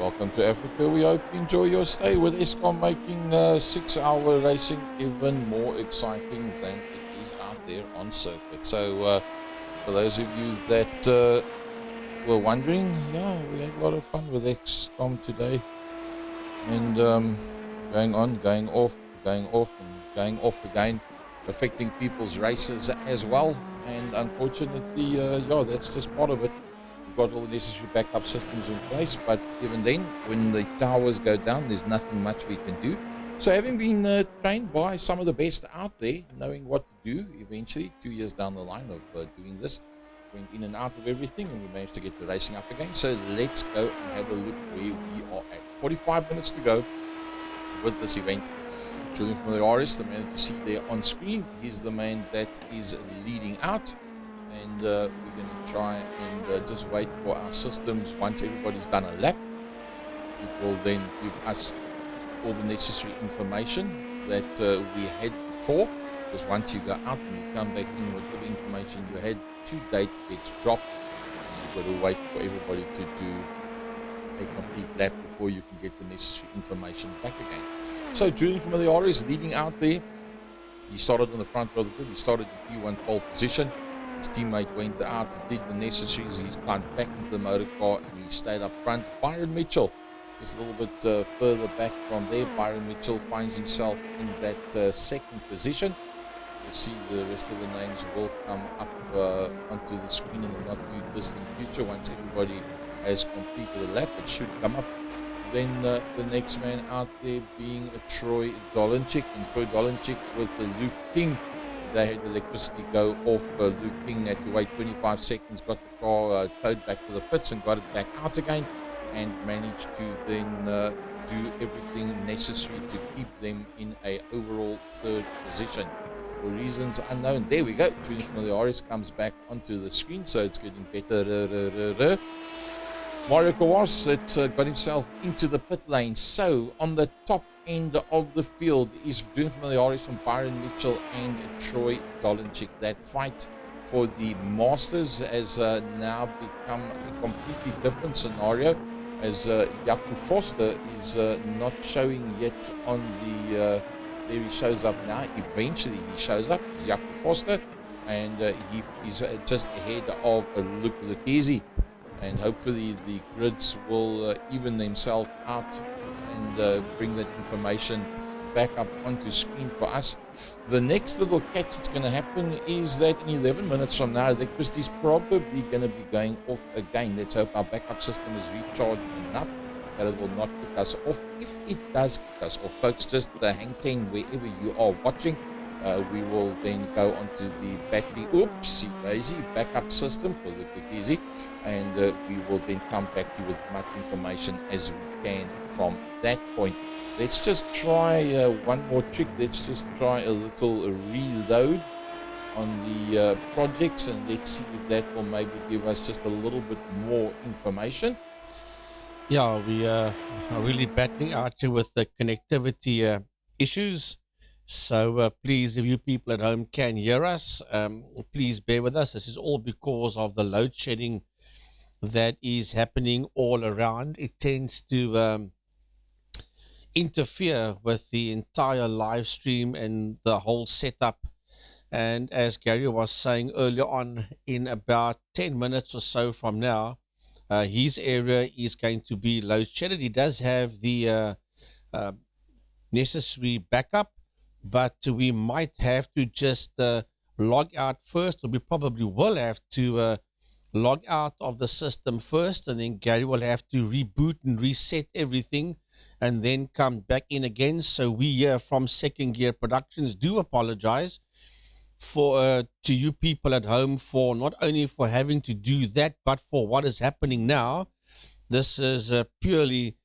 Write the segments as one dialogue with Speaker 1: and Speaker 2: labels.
Speaker 1: Welcome to Africa. We hope you enjoy your stay with Eskom, making 6-hour racing even more exciting than it is out there on circuit. So, for those of you that were wondering, yeah, we had a lot of fun with Eskom today, and going on, going off, and going off again, affecting people's races as well. And unfortunately, yeah, that's just part of it. We've got all the necessary backup systems in place, but even then, when the towers go down, there's nothing much we can do. So having been trained by some of the best out there, knowing what to do eventually, 2 years down the line of doing this, went in and out of everything, and we managed to get the racing up again. So let's go and have a look where we are at. 45 minutes to go with this event. Julian Familiaris, the man that you see there on screen, he's the man that is leading out. And we're going to try and just wait for our systems. Once everybody's done a lap, it will then give us all the necessary information that we had before. Because once you go out and you come back in with the information you had to date, gets dropped. And you've got to wait for everybody to do a complete lap before you can get the necessary information back again. So Julian Familiaris is leading out there. He started on the front of the grid. He started in P1 pole position. His teammate went out, did the necessaries. He's climbed back into the motor car and he stayed up front. Byron Mitchell, just a little bit further back from there. Byron Mitchell finds himself in that second position. You'll see the rest of the names will come up onto the screen in the not too distant future. Once everybody has completed a lap, it should come up. Then the next man out there being Troy Dolenchik, and Troy Dolenchik with the Luke King. They had electricity go off. Luke King had to wait 25 seconds, got the car towed back to the pits and got it back out again, and managed to then do everything necessary to keep them in a overall third position. For reasons unknown, there we go. Julian Familiaris comes back onto the screen, so it's getting better. Mario Kawos got himself into the pit lane. So on the top end of the field is Julian Familiaris from Byron Mitchell and Troy Dolenchik. That fight for the Masters has now become a completely different scenario, as Jaco Foster is not showing yet on the there he shows up now. Eventually he shows up. It's Jaco Foster, and he is just ahead of Luke Lucchese. And hopefully the grids will even themselves out and bring that information back up onto screen for us. The next little catch that's going to happen is that in 11 minutes from now, electricity is probably going to be going off again. Let's hope our backup system is recharged enough that it will not kick us off. If it does kick us off, folks, just hang 10 wherever you are watching. We will then go onto the battery, oopsie daisy, backup system for the Lucchese, and we will then come back to you with as much information as we can from that point. Let's just try one more trick. Let's just try a little reload on the projects, and let's see if that will maybe give us just a little bit more information.
Speaker 2: Yeah, we are really battling out here with the connectivity issues. So please, if you people at home can hear us, please bear with us. This is all because of the load shedding that is happening all around. It tends to interfere with the entire live stream and the whole setup. And as Gary was saying earlier on, in about 10 minutes or so from now, his area is going to be load shedded. He does have the necessary backup, but we might have to just log out first, or we probably will have to log out of the system first, and then Gary will have to reboot and reset everything and then come back in again. So we here from Second Gear Productions do apologize for to you people at home for not only for having to do that, but for what is happening now. This is purely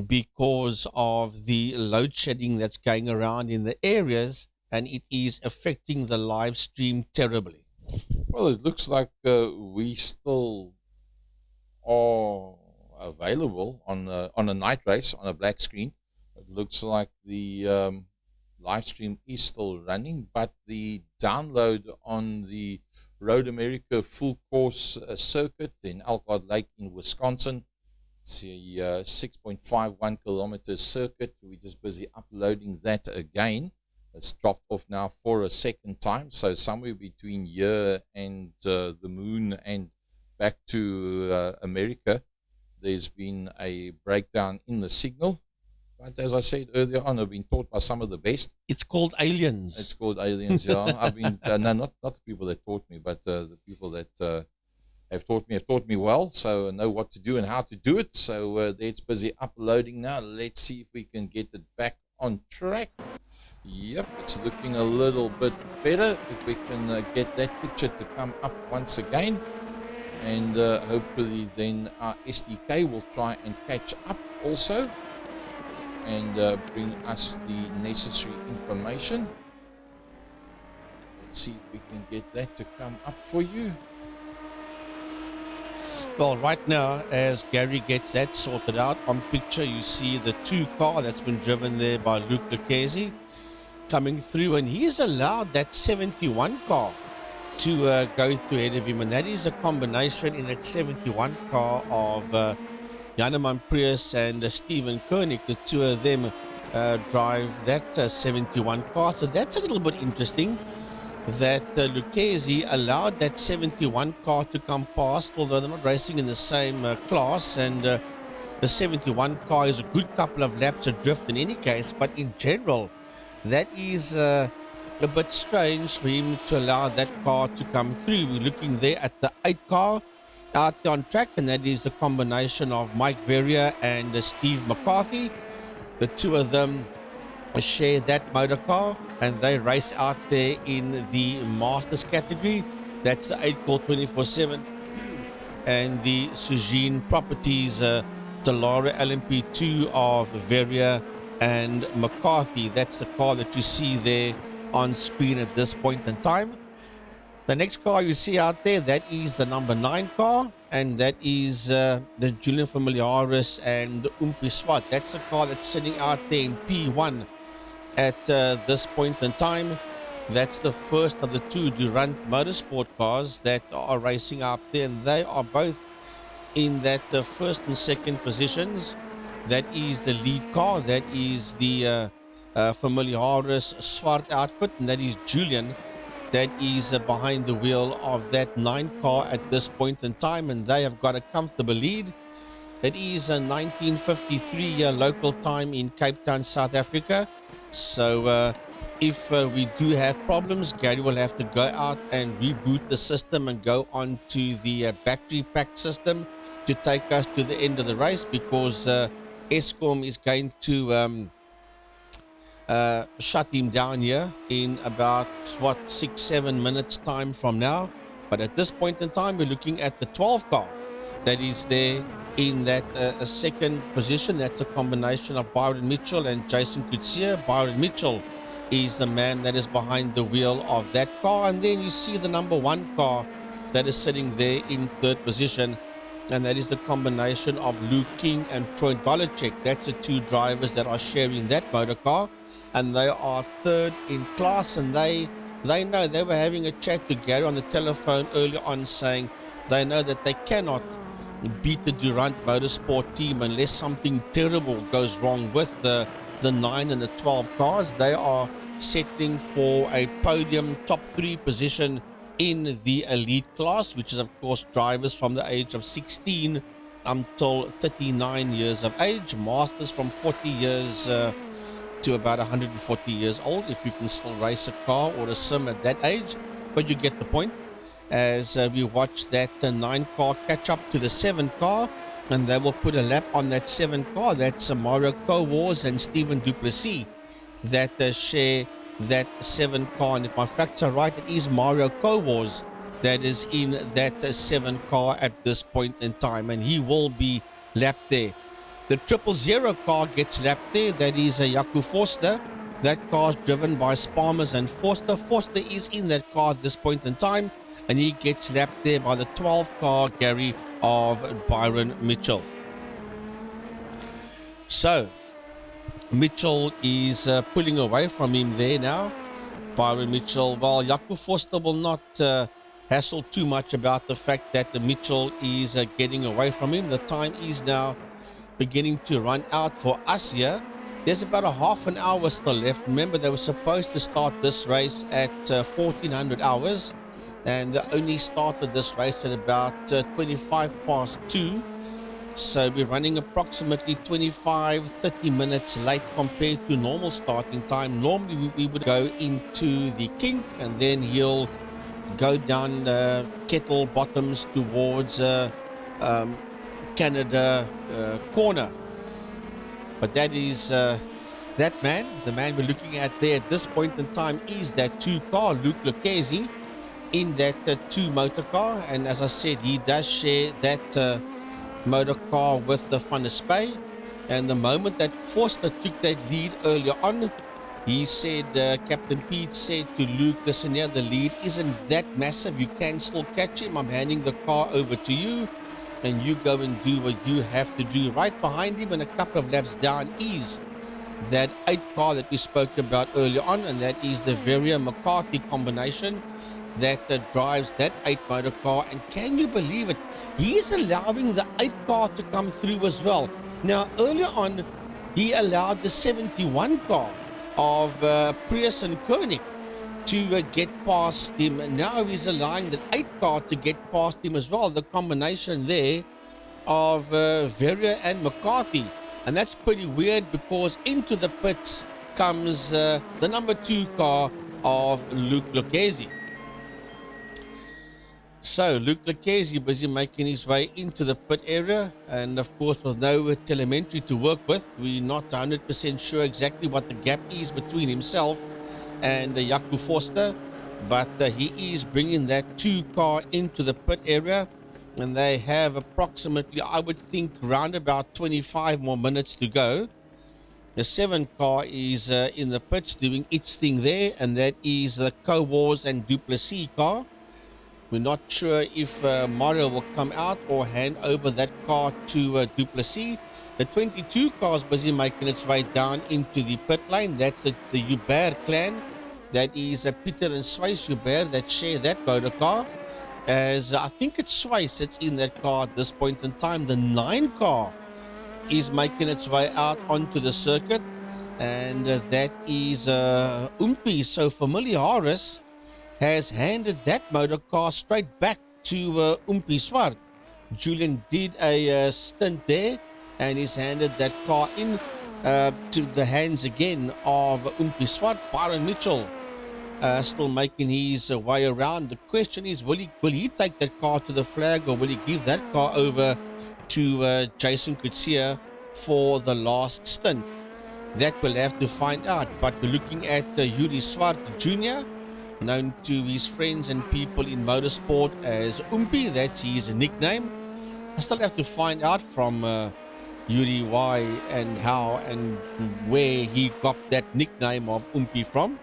Speaker 2: because of the load shedding that's going around in the areas, and it is affecting the live stream terribly.
Speaker 1: Well, it looks like we still are available on a night race on a black screen. It looks like the live stream is still running, but the download on the Road America full course circuit in Elkhart Lake in Wisconsin It's a 6.51 kilometer circuit. We're just busy uploading that again. It's dropped off now for a second time. So somewhere between here and the moon and back to America, there's been a breakdown in the signal. But as I said earlier on, I've been taught by some of the best.
Speaker 2: It's called aliens.
Speaker 1: It's called aliens, yeah. I've been, no, not the people that taught me, but the people that have taught me well, so I know what to do and how to do it. So it's busy uploading now. Let's see if we can get it back on track. Yep, it's looking a little bit better. If we can get that picture to come up once again. And hopefully then our SDK will try and catch up also and bring us the necessary information. Let's see if we can get that to come up for you.
Speaker 2: Well, right now, as Gary gets that sorted out, on picture you see the 2 car that's been driven there by Luke Lucchese coming through, and he's allowed that 71 car to go through ahead of him, and that is a combination in that 71 car of Janeman Prius and Stephen Koenig. The two of them drive that 71 car, so that's a little bit interesting that Lucchese allowed that 71 car to come past, although they're not racing in the same class, and the 71 car is a good couple of laps adrift in any case, but in general that is a bit strange for him to allow that car to come through. We're looking there at the 8 car out there on track, and that is the combination of Mike Verrier and Steve McCarthy. The two of them share that motor car, and they race out there in the Masters category. That's the 8 Call 24/7 and the Sujin Properties Delara LMP2 of Verrier and McCarthy. That's the car that you see there on screen at this point in time. The next car you see out there, that is the number 9 car, and that is the Julian Familiaris and Umpi Swat. That's the car that's sitting out there in P1 at this point in time. That's the first of the 2 Durant Motorsport cars that are racing out there, and they are both in that first and second positions. That is the lead car. That is the Familiaris Swart outfit, and that is Julian. That is behind the wheel of that 9 car at this point in time, and they have got a comfortable lead. It is a 1953 local time in Cape Town, South Africa. So if we do have problems, Gary will have to go out and reboot the system and go on to the battery pack system to take us to the end of the race, because Eskom is going to shut him down here in about 6-7 minutes time from now. But at this point in time, we're looking at the 12 car that is there in that second position. That's a combination of Byron Mitchell and Jason Kutsia. Byron Mitchell is the man that is behind the wheel of that car, and then you see the number 1 car that is sitting there in third position, and that is the combination of Luke King and Troy Dolacek. That's the 2 drivers that are sharing that motor car, and they are third in class. And they know, they were having a chat to Gary on the telephone earlier on, saying they know that they cannot beat the Durant Motorsport team unless something terrible goes wrong with the 9 and the 12 cars. They are settling for a podium top 3 position in the elite class, which is of course drivers from the age of 16 until 39 years of age, masters from 40 years to about 140 years old, if you can still race a car or a sim at that age. But you get the point. As we watch that 9 car catch up to the 7 car, and they will put a lap on that 7 car. That's Mario Cowars and Stephen Duplessis that share that 7 car. And if my facts are right, it is Mario Cowars that is in that 7 car at this point in time, and he will be lapped there. The 000 car gets lapped there. That is Jaco Forster. That car is driven by Sparmers and Forster. Forster is in that car at this point in time, and he gets lapped there by the 12 car, Gary, of Byron Mitchell. So Mitchell is pulling away from him there now. Byron Mitchell, well, Jaco Forster will not hassle too much about the fact that Mitchell is getting away from him. The time is now beginning to run out for us here. There's about a half an hour still left. Remember, they were supposed to start this race at 1400 hours, and they only started this race at about 25 past 2. So we're running approximately 25-30 minutes late compared to normal starting time. Normally we would go into the kink, and then he'll go down Kettle Bottoms towards Canada corner. But that is that man. The man we're looking at there at this point in time is that 2 car, Luke Lucchese, in that 2 motor car. And as I said, he does share that motor car with the Van der Spey. And the moment that Forster took that lead earlier on, he said, Captain Pete said to Luke, listen here, the lead isn't that massive. You can still catch him. I'm handing the car over to you, and you go and do what you have to do. Right behind him and a couple of laps down is that 8 car that we spoke about earlier on, and that is the Verrier McCarthy combination that drives that 8 motor car. And can you believe it? He is allowing the 8 car to come through as well. Now, earlier on, he allowed the 71 car of Prius and Koenig to get past him. And now he's allowing the 8 car to get past him as well. The combination there of Verrier and McCarthy. And that's pretty weird, because into the pits comes the number 2 car of Luke Lucchese. So Luke Lucchese busy making his way into the pit area, and of course with no telemetry to work with, we're not 100% sure exactly what the gap is between himself and Jaco Forster, but he is bringing that 2 car into the pit area, and they have approximately, I would think, around about 25 more minutes to go. The 7 car is in the pits doing its thing there, and that is the Cowars and Duplessis car. We're not sure if Mario will come out or hand over that car to Duplessis. The 22 car is busy making its way down into the pit lane. That's the Hubert clan. That is Peter and Swice Hubert that share that motor car. As I think it's Swice that's in that car at this point in time. The 9 car is making its way out onto the circuit, and that is Umpi. So Familiar Harris has handed that motor car straight back to Umpi Swart. Julian did a stint there, and he's handed that car in to the hands again of Umpi Swart. Byron Mitchell still making his way around. The question is, will he take that car to the flag, or will he give that car over to Jason Kutsia for the last stint? That we'll have to find out. But we're looking at Yuri Swart Jr., known to his friends and people in motorsport as Umpi. That's his nickname. I still have to find out from Yuri why and how and where he got that nickname of Umpi from.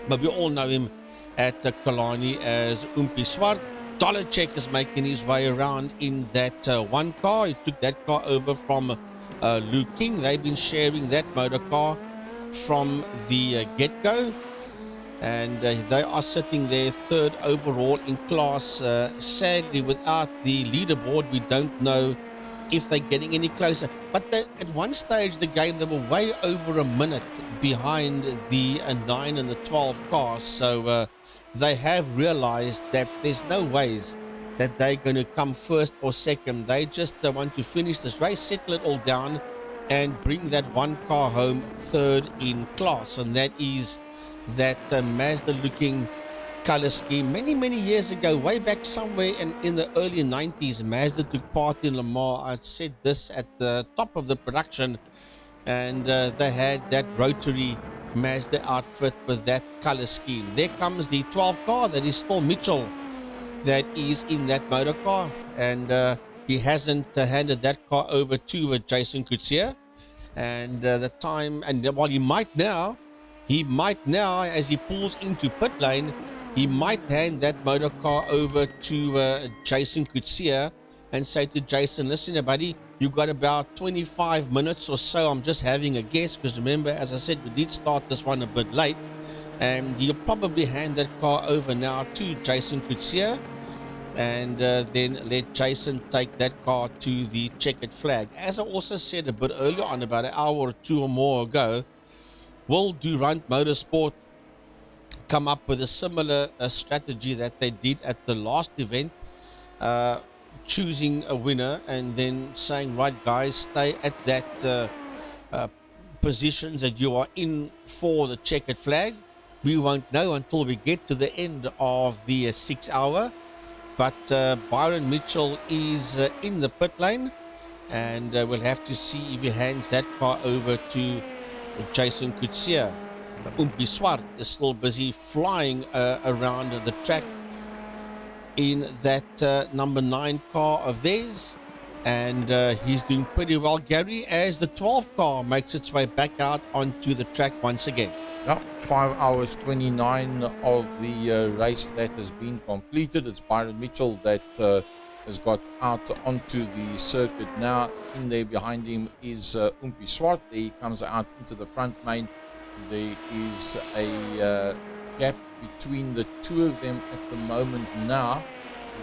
Speaker 2: But we all know him at Kalani as Umpi Swart. Dolacek is making his way around in that 1 car. He took that car over from Luke King. They've been sharing that motor car from the get-go. And they are sitting there 3rd overall in class. Sadly, without the leaderboard, we don't know if they're getting any closer. But at one stage of the game, they were way over a minute behind the 9 and the 12 cars. So they have realized that there's no ways that they're going to come 1st or 2nd. They just want to finish this race, settle it all down, and bring that 1 car home 3rd in class. And that is that Mazda looking color scheme. Many years ago, way back somewhere in the early 90s, Mazda took part in Le Mans. I said this at the top of the production, and they had that rotary Mazda outfit with that color scheme. There comes the 12 car. That is still Mitchell that is in that motor car, and he hasn't handed that car over to Jason Kutsia. And the time, and while he might now, as he pulls into pit lane, he might hand that motor car over to Jason Kutsia and say to Jason, listen, buddy, you got about 25 minutes or so. I'm just having a guess, because remember, as I said, we did start this one a bit late, and he'll probably hand that car over now to Jason Kutsia. and then let Jason take that car to the checkered flag. As I also said a bit earlier on, about an hour or two or more ago, will Durant Motorsport come up with a similar strategy that they did at the last event, choosing a winner and then saying, right guys, stay at that positions that you are in for the checkered flag. We won't know until we get to the end of the 6 hour. But Byron Mitchell is in the pit lane, and we'll have to see if he hands that car over to Jason Coetzee. Umpi Swart is still busy flying around the track in that number 9 car of theirs, and he's doing pretty well, Gary, as the 12 car makes its way back out onto the track once again.
Speaker 1: Yeah, 5 hours 29 of the race that has been completed. It's Byron Mitchell that has got out onto the circuit now. In there behind him is Umpi Swart. He comes out into the front main. There is a gap between the two of them at the moment now,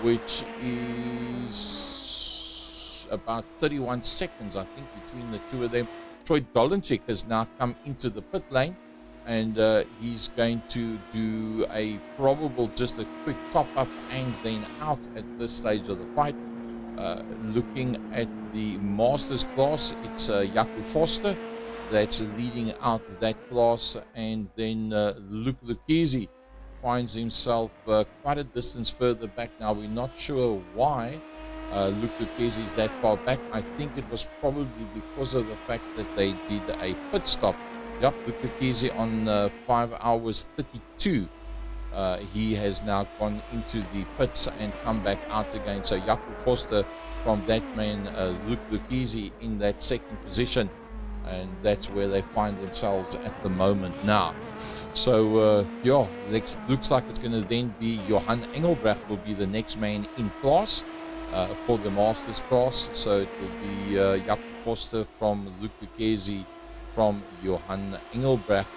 Speaker 1: which is about 31 seconds, I think, between the two of them. Troy Dolenchik has now come into the pit lane, and he's going to do a probable just a quick top up and then out at this stage of the fight. Looking at the Masters class, it's Jaco Foster that's leading out that class, and then Luke Lucchese finds himself quite a distance further back now. We're not sure why Luke Lucchese is that far back. I think it was probably because of the fact that they did a pit stop. Yep, Luke Lucchese on 5 hours 32. He has now gone into the pits and come back out again. So Jaco Foster from that man, Luke Lucchese in that second position. And that's where they find themselves at the moment now. So, looks like it's going to then be Johan Engelbrecht will be the next man in class for the Masters class. So it will be Jaco Foster from Luke Lucchese from Johan Engelbrecht.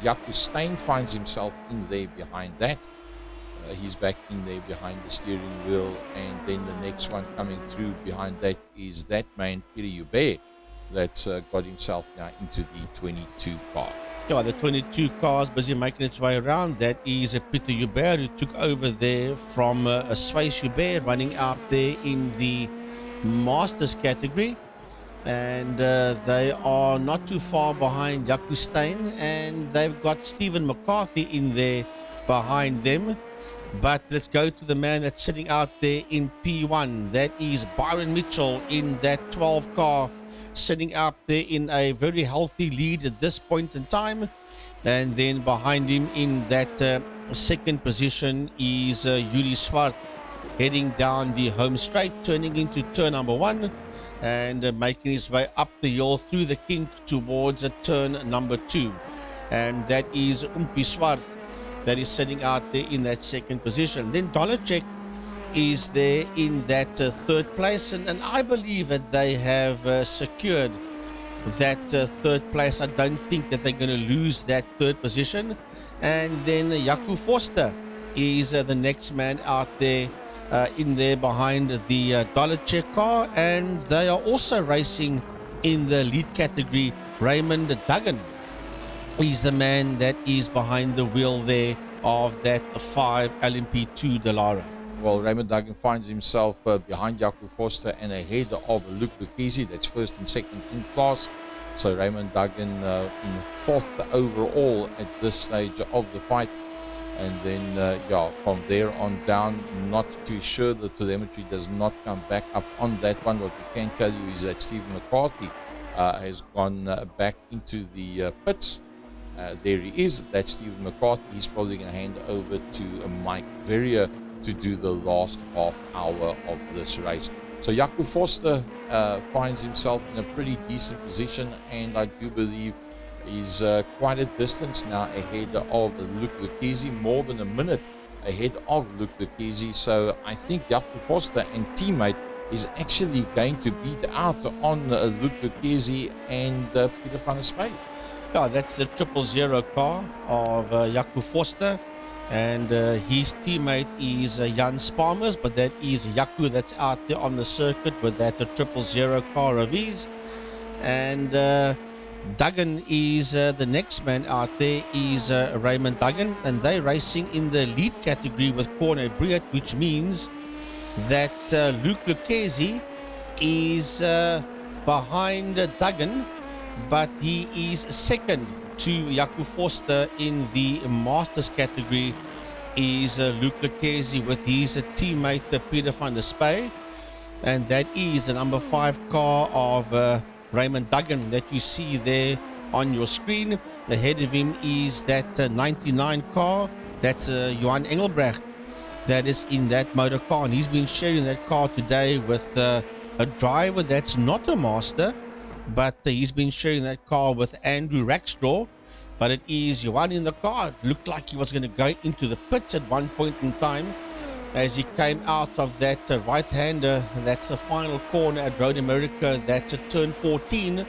Speaker 1: Jaco Steyn finds himself in there behind that. He's back in there behind the steering wheel. And then the next one coming through behind that is that man, Pierre Hubert, that's got himself now into the 22 car.
Speaker 2: Yeah, the 22 car is busy making its way around. That is Peter Hubert, who took over there from Swayze Hubert, running out there in the Masters category. And they are not too far behind Jaco Steyn, and they've got Stephen McCarthy in there behind them. But let's go to the man that's sitting out there in P1. That is Byron Mitchell in that 12 car, sitting up there in a very healthy lead at this point in time. And then behind him in that second position is Yuri Swart, heading down the home straight, turning into turn number 1 and making his way up the hill through the kink towards turn number 2. And that is Umpi Swart that is sitting out there in that second position. Then Dolenchik is there in that third place, and I believe that they have secured that third place. I don't think that they're going to lose that third position. And then Jaco Foster is the next man out there in there behind the Dolenchik car, and they are also racing in the lead category. Raymond Duggan is the man that is behind the wheel there of that 5 LMP2 Dallara.
Speaker 1: Well, Raymond Duggan finds himself behind Jaco Foster and ahead of Luke Lucchese, that's first and second in class. So Raymond Duggan in fourth overall at this stage of the fight. And then, from there on down, not too sure. The telemetry does not come back up on that one. What we can tell you is that Stephen McCarthy has gone back into the pits. There he is. That's Stephen McCarthy. He's probably going to hand over to Mike Verrier to do the last half hour of this race. So Jaco Foster finds himself in a pretty decent position, and I do believe he's quite a distance now ahead of Luke Lucchese, more than a minute ahead of Luke Lucchese. So I think Jaco Foster and teammate is actually going to beat out on Luke Lucchese and Peter van der Spey.
Speaker 2: Yeah, that's the 000 car of Jaco Foster. And his teammate is Jan Sparmers, but that is Yaku that's out there on the circuit with that 000 car of his. And Duggan is the next man out there, is Raymond Duggan, and they're racing in the lead category with Corne Briet, which means that Luke Lucchesi is behind Duggan, but he is second to Jaco Forster in the Masters category is Luke Lucchesi with his teammate Peter van der Spey, and that is the number 5 car of Raymond Duggan that you see there on your screen. Ahead of him is that 99 car, that's Johan Engelbrecht that is in that motor car, and he's been sharing that car today with a driver that's not a master, but he's been sharing that car with Andrew Rackstraw. But it is Johan in the car. It looked like he was going to go into the pits at one point in time as he came out of that right-hander. That's the final corner at Road America. That's at turn 14.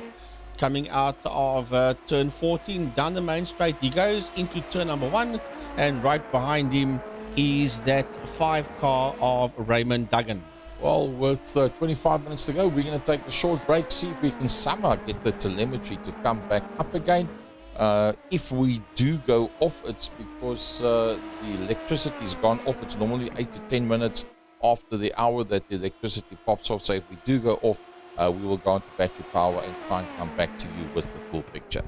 Speaker 2: Coming out of turn 14 down the main straight, he goes into turn number 1, and right behind him is that 5 car of Raymond Duggan.
Speaker 1: Well, with 25 minutes to go, we're going to take a short break, see if we can somehow get the telemetry to come back up again. If we do go off, it's because the electricity's gone off. It's normally 8 to 10 minutes after the hour that the electricity pops off. So if we do go off, we will go into battery power and try and come back to you with the full picture.